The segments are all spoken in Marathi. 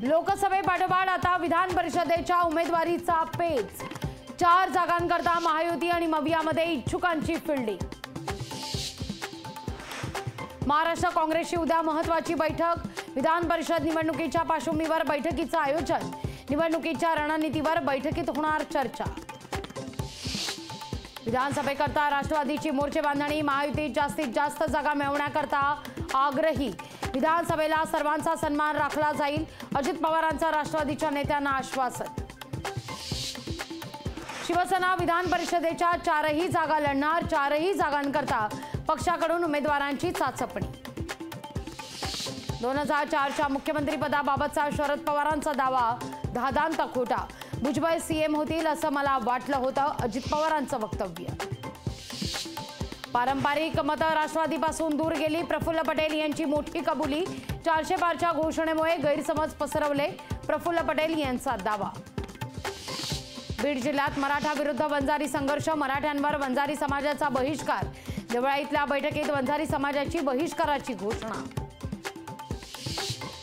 लोकसभेपाठोपाठ आता विधान परिषदेच्या उमेदवारीचा पेच। 4 जागांकरता महायुती आणि मवियामध्ये इच्छुकांची फिल्डिंग। महाराष्ट्र काँग्रेसची उद्या महत्त्वाची बैठक। विधान परिषद निवडणुकीच्या पार्श्वभूमीवर बैठकीचं आयोजन। निवडणुकीच्या रणनीतीवर बैठकीत होणार चर्चा। विधानसभेकरता राष्ट्रवादीची मोर्चे बांधणी। महायुतीत जास्तीत जास्त जागा मिळवण्याकरता आग्रही। विधानसभेला सर्वांचा सन्मान राखला जाईल। अजित पवारांचा राष्ट्रवादीच्या नेत्यांना आश्वासन। शिवसेना विधान परिषदेच्या 4ही जागा लढणार। 4ही जागांकरता पक्षाकडून उमेदवारांची चाचपणी। 2004च्या मुख्यमंत्रीपदाबाबतचा शरद पवारांचा दावा धादांत खोटा। भुजबळ सीएम होतील असं मला वाटलं होतं, अजित पवारांचं वक्तव्य। पारंपरिक मतं राष्ट्रवादीपासून दूर गेली। प्रफुल्ल पटेल यांची मोठी कबुली। 400 पारच्या घोषणेमुळे गैरसमज पसरवले, प्रफुल्ल पटेल यांचा दावा। बीड जिल्ह्यात मराठा विरुद्ध वंजारी संघर्ष। मराठ्यांवर वंजारी समाजाचा बहिष्कार। देवळाईतल्या बैठकीत वंजारी समाजाची बहिष्काराची घोषणा।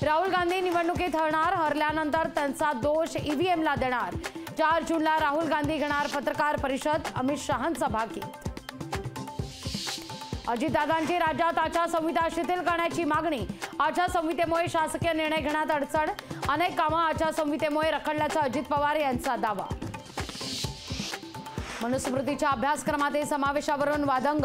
राहुल गांधी निवडणुकीत हरणार। हरल्यानंतर त्यांचा दोष ईव्हीएमला देणार। 4 जूनला राहुल गांधी घेणार पत्रकार परिषद। अमित शहांचा भाकीत। अजितदादांची राज्यात आचारसंहिता शिथिल करण्याची मागणी। आचारसंहितेमुळे शासकीय निर्णय घेण्यात अडचण। अनेक कामं आचारसंहितेमुळे रखडल्याचा अजित पवार यांचा दावा। मनुस्मृतीच्या अभ्यासक्रमातील समावेशावरून वादंग।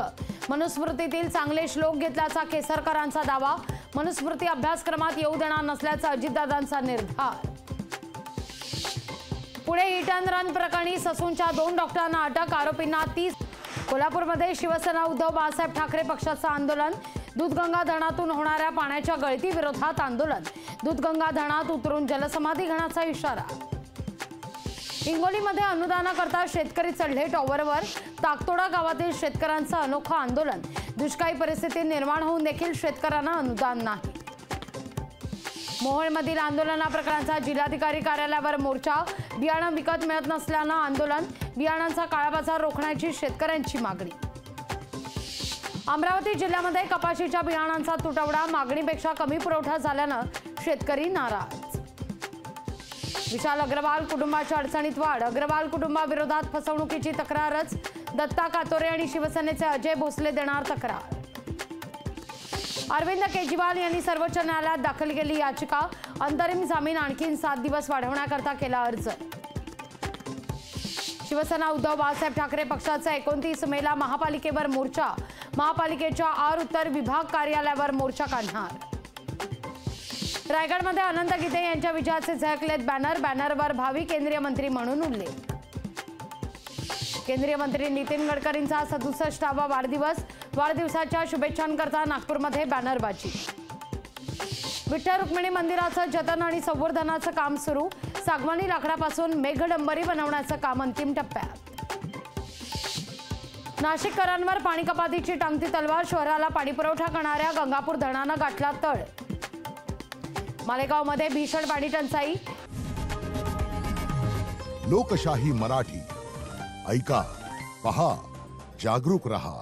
मनुस्मृतीतील चांगले श्लोक घेतल्याचा केसरकरांचा दावा। मनुस्मृती अभ्यासक्रमात येऊ देणार नसल्याचा अजितदादांचा निर्धार। पुणे हिट अँड रन प्रकरणी ससूनच्या 2 डॉक्टरांना अटक। आरोपींना 30। कोल्हापूरमध्ये शिवसेना उद्धव बाळासाहेब ठाकरे पक्षाचं आंदोलन। दूधगंगा धरणातून होणाऱ्या पाण्याच्या गळती विरोधात आंदोलन। दूधगंगा धरणात उतरून जलसमाधी घेण्याचा इशारा। हिंगोलीमध्ये अनुदानाकरता शेतकरी चढले टॉवरवर। ताकतोडा गावातील शेतकऱ्यांचं अनोखं आंदोलन। दुष्काळी परिस्थिती निर्माण होऊन देखील शेतकऱ्यांना अनुदान नाही। मोहोळमधील आंदोलनाप्रकरणाचा जिल्हाधिकारी कार्यालयावर मोर्चा। बियाणं विकत मिळत नसल्यानं आंदोलन। बियाणांचा काळाबाजार रोखण्याची शेतकऱ्यांची मागणी। अमरावती जिल्ह्यामध्ये कपाशीच्या बियाणांचा तुटवडा। मागणीपेक्षा कमी पुरवठा झाल्यानं शेतकरी नाराज। विशाल अग्रवाल कुटुंबाच्या अडचणीत वाढ। अग्रवाल कुटुंबाविरोधात फसवणुकीची तक्रारच। दत्ता कातोरे आणि शिवसेनेचे अजय भोसले देणार तक्रार। अरविंद केजरीवाल यांनी सर्वोच्च न्यायालयात दाखल केली याचिका। अंतरिम जामीन आणखी 7 दिवस वाढवण्याकरता केला अर्ज। शिवसेना उद्धव बाळासाहेब ठाकरे पक्षाचा 29 मेला महापालिकेवर मोर्चा। महापालिकेच्या आर उत्तर विभाग कार्यालयावर मोर्चा काढणार। रायगडमध्ये अनंत गीते यांच्या विजयाचे झळकलेत बॅनर। बॅनरवर भावी केंद्रीय मंत्री म्हणून उल्लेख। केंद्रीय मंत्री नितीन गडकरींचा 67वा वाढदिवस। वाढदिवसाच्या शुभेच्छांकरता नागपूरमध्ये बॅनरबाजी। विठ्ठल रुक्मिणी मंदिराचं जतन आणि संवर्धनाचं काम सुरू। सागवानी लाकडापासून मेघडंबरी बनवण्याचं काम अंतिम टप्प्यात। नाशिककरांवर पाणी कपातीची टांगती तलवार। शहराला पाणीपुरवठा करणाऱ्या गंगापूर धरणानं गाठला तळ। मालेगावमध्ये भीषण पाणी टंचाई। लोकशाही मराठी ऐका, पहा, जागरूक रहा।